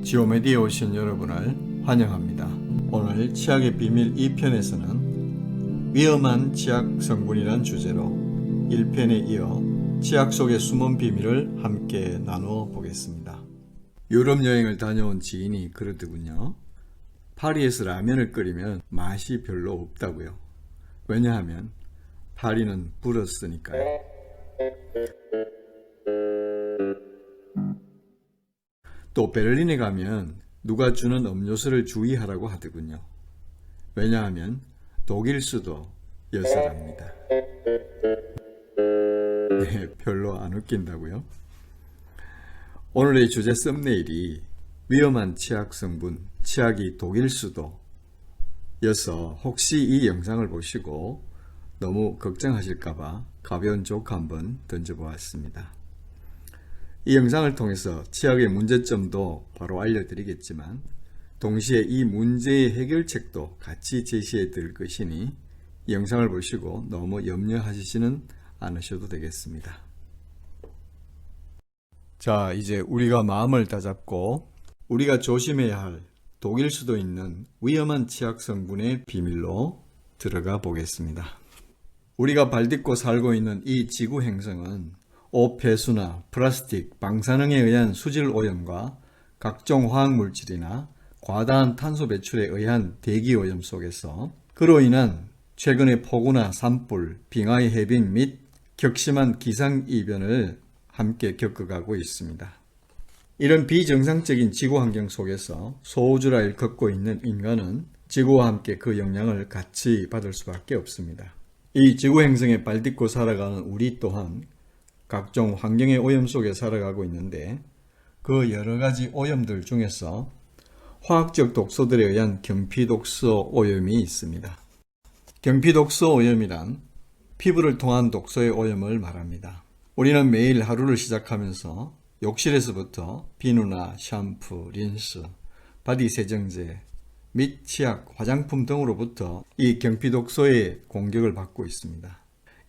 지오메디에 오신 여러분을 환영합니다. 오늘 치약의 비밀 2편에서는 위험한 치약 성분이란 주제로 1편에 이어 치약 속의 숨은 비밀을 함께 나누어 보겠습니다. 유럽 여행을 다녀온 지인이 그러더군요. 파리에서 라면을 끓이면 맛이 별로 없다고요. 왜냐하면 파리는 불었으니까요. 또 베를린에 가면 누가 주는 음료수를 주의하라고 하더군요. 왜냐하면 독일 수도여서랍니다. 네, 별로 안 웃긴다고요? 오늘의 주제 썸네일이 위험한 치약 성분, 치약이 독일 수도여서 혹시 이 영상을 보시고 너무 걱정하실까봐 가벼운 조크 한번 던져보았습니다. 이 영상을 통해서 치약의 문제점도 바로 알려드리겠지만 동시에 이 문제의 해결책도 같이 제시해 드릴 것이니 이 영상을 보시고 너무 염려하시지는 않으셔도 되겠습니다. 자, 이제 우리가 마음을 다잡고 우리가 조심해야 할 독일 수도 있는 위험한 치약 성분의 비밀로 들어가 보겠습니다. 우리가 발딛고 살고 있는 이 지구 행성은 옷 폐수나 플라스틱, 방사능에 의한 수질 오염과 각종 화학물질이나 과다한 탄소 배출에 의한 대기 오염 속에서 그로 인한 최근의 폭우나 산불, 빙하의 해빙 및 격심한 기상이변을 함께 겪어가고 있습니다. 이런 비정상적인 지구 환경 속에서 소우주라 일컫고 있는 인간은 지구와 함께 그 영향을 같이 받을 수밖에 없습니다. 이 지구 행성에 발딛고 살아가는 우리 또한 각종 환경의 오염 속에 살아가고 있는데 그 여러가지 오염들 중에서 화학적 독소들에 의한 경피독소 오염이 있습니다. 경피독소 오염이란 피부를 통한 독소의 오염을 말합니다. 우리는 매일 하루를 시작하면서 욕실에서부터 비누나 샴푸, 린스, 바디 세정제 및 치약, 화장품 등으로부터 이 경피독소의 공격을 받고 있습니다.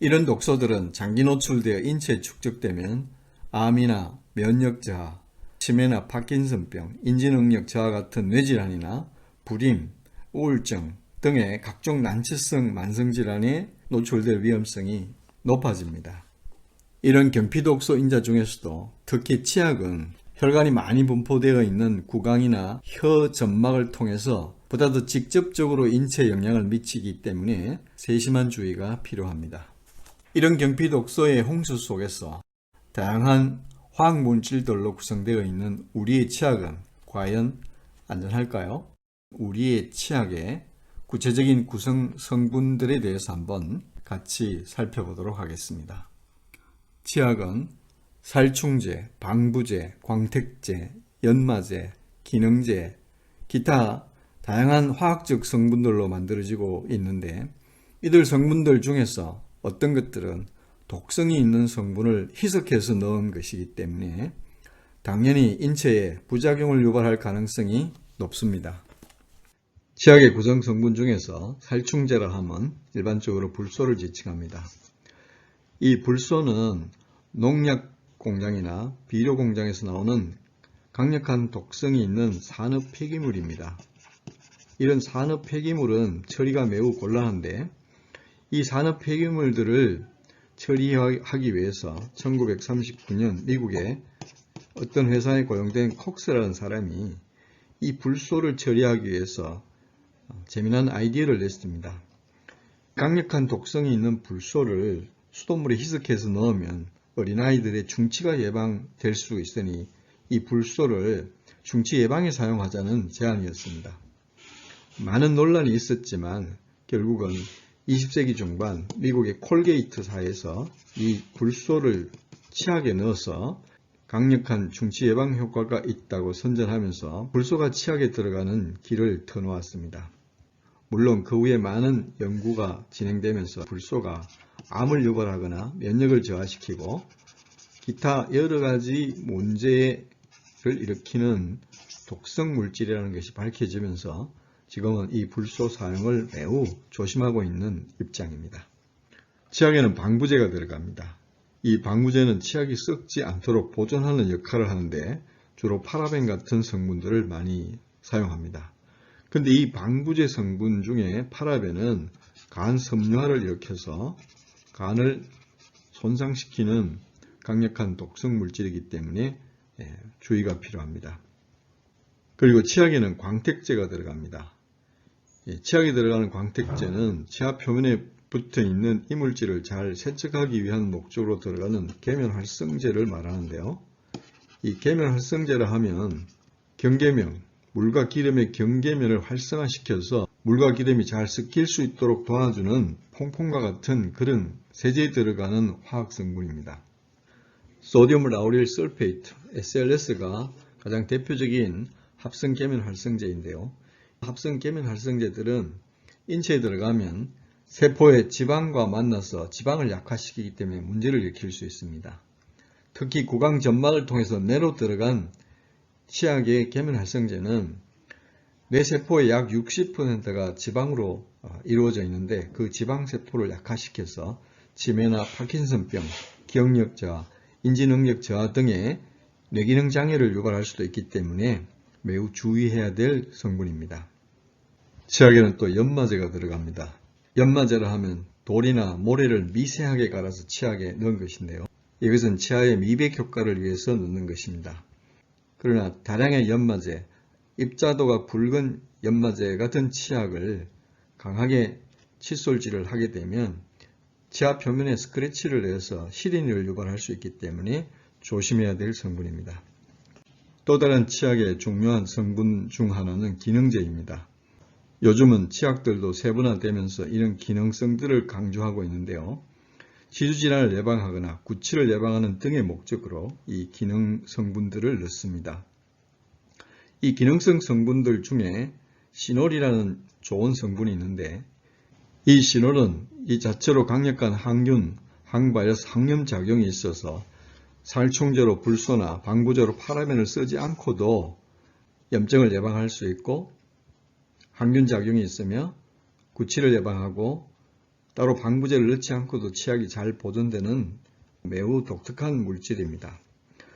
이런 독소들은 장기 노출되어 인체에 축적되면 암이나 면역 저하, 치매나 파킨슨병, 인지능력 저하 같은 뇌질환이나 불임, 우울증 등의 각종 난치성 만성질환에 노출될 위험성이 높아집니다. 이런 경피독소 인자 중에서도 특히 치약은 혈관이 많이 분포되어 있는 구강이나 혀 점막을 통해서 보다 더 직접적으로 인체에 영향을 미치기 때문에 세심한 주의가 필요합니다. 이런 경피독소의 홍수 속에서 다양한 화학물질들로 구성되어 있는 우리의 치약은 과연 안전할까요? 우리의 치약의 구체적인 구성 성분들에 대해서 한번 같이 살펴보도록 하겠습니다. 치약은 살충제, 방부제, 광택제, 연마제, 기능제, 기타 다양한 화학적 성분들로 만들어지고 있는데 이들 성분들 중에서 어떤 것들은 독성이 있는 성분을 희석해서 넣은 것이기 때문에 당연히 인체에 부작용을 유발할 가능성이 높습니다. 치약의 구성 성분 중에서 살충제라 하면 일반적으로 불소를 지칭합니다. 이 불소는 농약 공장이나 비료 공장에서 나오는 강력한 독성이 있는 산업 폐기물입니다. 이런 산업 폐기물은 처리가 매우 곤란한데 이 산업 폐기물들을 처리하기 위해서 1939년 미국의 어떤 회사에 고용된 콕스라는 사람이 이 불소를 처리하기 위해서 재미난 아이디어를 냈습니다. 강력한 독성이 있는 불소를 수돗물에 희석해서 넣으면 어린아이들의 중치가 예방될 수 있으니 이 불소를 중치 예방에 사용하자는 제안이었습니다. 많은 논란이 있었지만 결국은 20세기 중반 미국의 콜게이트사에서 이 불소를 치약에 넣어서 강력한 중치 예방 효과가 있다고 선전하면서 불소가 치약에 들어가는 길을 터놓았습니다. 물론 그 후에 많은 연구가 진행되면서 불소가 암을 유발하거나 면역을 저하시키고 기타 여러 가지 문제를 일으키는 독성 물질이라는 것이 밝혀지면서 지금은 이 불소 사용을 매우 조심하고 있는 입장입니다. 치약에는 방부제가 들어갑니다. 이 방부제는 치약이 썩지 않도록 보존하는 역할을 하는데 주로 파라벤 같은 성분들을 많이 사용합니다. 근데 이 방부제 성분 중에 파라벤은 간 섬유화를 일으켜서 간을 손상시키는 강력한 독성 물질이기 때문에 주의가 필요합니다. 그리고 치약에는 광택제가 들어갑니다. 치약에 들어가는 광택제는 치아 표면에 붙어 있는 이물질을 잘 세척하기 위한 목적으로 들어가는 계면활성제를 말하는데요. 이 계면활성제라 하면 경계면, 물과 기름의 경계면을 활성화시켜서 물과 기름이 잘 섞일 수 있도록 도와주는 퐁퐁과 같은 그런 세제에 들어가는 화학성분입니다. 소디움 라우릴 설페이트, SLS가 가장 대표적인 합성 계면 활성제인데요. 합성 계면 활성제들은 인체에 들어가면 세포의 지방과 만나서 지방을 약화시키기 때문에 문제를 일으킬 수 있습니다. 특히 구강 점막을 통해서 뇌로 들어간 치약의 계면 활성제는 뇌 세포의 약 60%가 지방으로 이루어져 있는데 그 지방세포를 약화시켜서 치매나 파킨슨병, 기억력 저하, 인지능력 저하 등의 뇌기능 장애를 유발할 수도 있기 때문에 매우 주의해야 될 성분입니다. 치약에는 또 연마제가 들어갑니다. 연마제라 하면 돌이나 모래를 미세하게 갈아서 치약에 넣은 것인데요. 이것은 치아의 미백 효과를 위해서 넣는 것입니다. 그러나 다량의 연마제, 입자도가 굵은 연마제 같은 치약을 강하게 칫솔질을 하게 되면 치아 표면에 스크래치를 내서 시린을 유발할 수 있기 때문에 조심해야 될 성분입니다. 또 다른 치약의 중요한 성분 중 하나는 기능제입니다. 요즘은 치약들도 세분화되면서 이런 기능성들을 강조하고 있는데요. 치주질환을 예방하거나 구취를 예방하는 등의 목적으로 이 기능 성분들을 넣습니다. 이 기능성 성분들 중에 시놀이라는 좋은 성분이 있는데 이 시놀은 이 자체로 강력한 항균, 항바이러스, 항염작용이 있어서 살충제로 불소나 방부제로 파라벤을 쓰지 않고도 염증을 예방할 수 있고 항균작용이 있으며 구취를 예방하고 따로 방부제를 넣지 않고도 치약이 잘 보존되는 매우 독특한 물질입니다.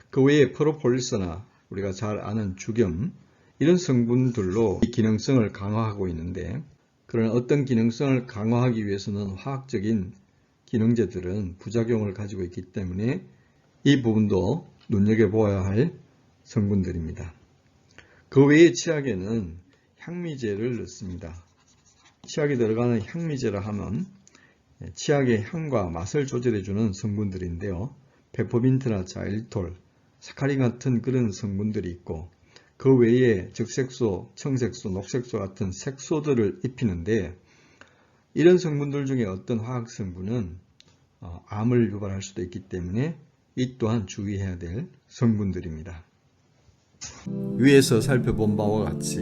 그 외에 프로폴리스나 우리가 잘 아는 죽염 이런 성분들로 이 기능성을 강화하고 있는데 그러나 어떤 기능성을 강화하기 위해서는 화학적인 기능제들은 부작용을 가지고 있기 때문에 이 부분도 눈여겨보아야 할 성분들입니다. 그 외에 치약에는 향미제를 넣습니다. 치약에 들어가는 향미제라 하면 치약의 향과 맛을 조절해주는 성분들인데요. 페퍼민트나 자일톨, 사카린 같은 그런 성분들이 있고 그 외에 적색소, 청색소, 녹색소 같은 색소들을 입히는데 이런 성분들 중에 어떤 화학 성분은 암을 유발할 수도 있기 때문에 이 또한 주의해야 될 성분들입니다. 위에서 살펴본 바와 같이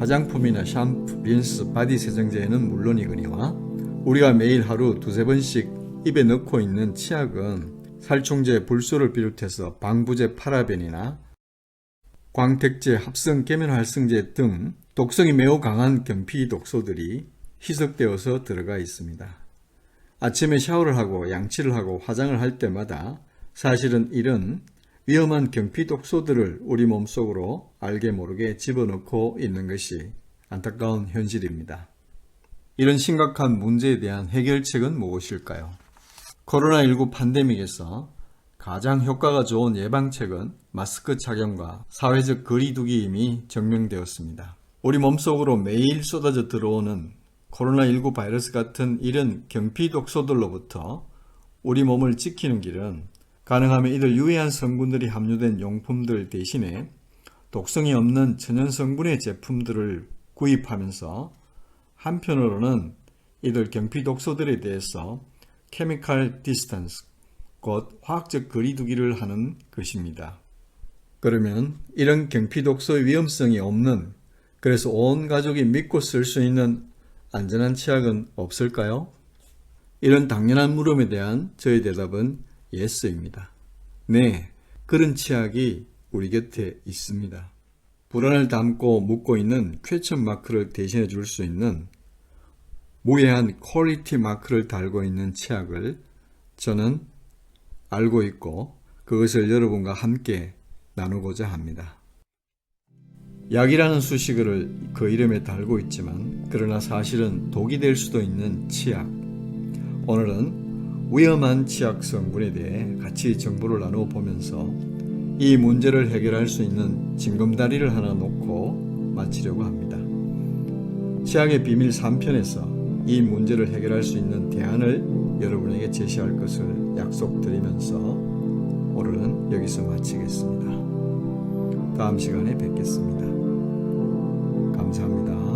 화장품이나 샴푸, 린스, 바디 세정제는 물론이거니와 우리가 매일 하루 두세 번씩 입에 넣고 있는 치약은 살충제, 불소를 비롯해서 방부제 파라벤이나 광택제, 합성 계면활성제 등 독성이 매우 강한 경피 독소들이 희석되어서 들어가 있습니다. 아침에 샤워를 하고 양치를 하고 화장을 할 때마다 사실은 이런 위험한 경피 독소들을 우리 몸속으로 알게 모르게 집어넣고 있는 것이 안타까운 현실입니다. 이런 심각한 문제에 대한 해결책은 무엇일까요? 코로나19 팬데믹에서 가장 효과가 좋은 예방책은 마스크 착용과 사회적 거리두기임이 증명되었습니다. 우리 몸속으로 매일 쏟아져 들어오는 코로나19 바이러스 같은 이런 경피 독소들로부터 우리 몸을 지키는 길은 가능하면 이들 유해한 성분들이 함유된 용품들 대신에 독성이 없는 천연 성분의 제품들을 구입하면서 한편으로는 이들 경피 독소들에 대해서 케미컬 디스턴스, 곧 화학적 거리두기를 하는 것입니다. 그러면 이런 경피 독소의 위험성이 없는, 그래서 온 가족이 믿고 쓸 수 있는 안전한 치약은 없을까요? 이런 당연한 물음에 대한 저의 대답은 예스입니다. 네, 그런 치약이 우리 곁에 있습니다. 불안을 담고 묻고 있는 퀘스천 마크를 대신해 줄 수 있는 무해한 퀄리티 마크를 달고 있는 치약을 저는 알고 있고 그것을 여러분과 함께 나누고자 합니다. 약이라는 수식어를 그 이름에 달고 있지만 그러나 사실은 독이 될 수도 있는 치약. 오늘은 위험한 치약 성분에 대해 같이 정보를 나누어 보면서 이 문제를 해결할 수 있는 징검다리를 하나 놓고 마치려고 합니다. 치약의 비밀 3편에서 이 문제를 해결할 수 있는 대안을 여러분에게 제시할 것을 약속드리면서 오늘은 여기서 마치겠습니다. 다음 시간에 뵙겠습니다. 감사합니다.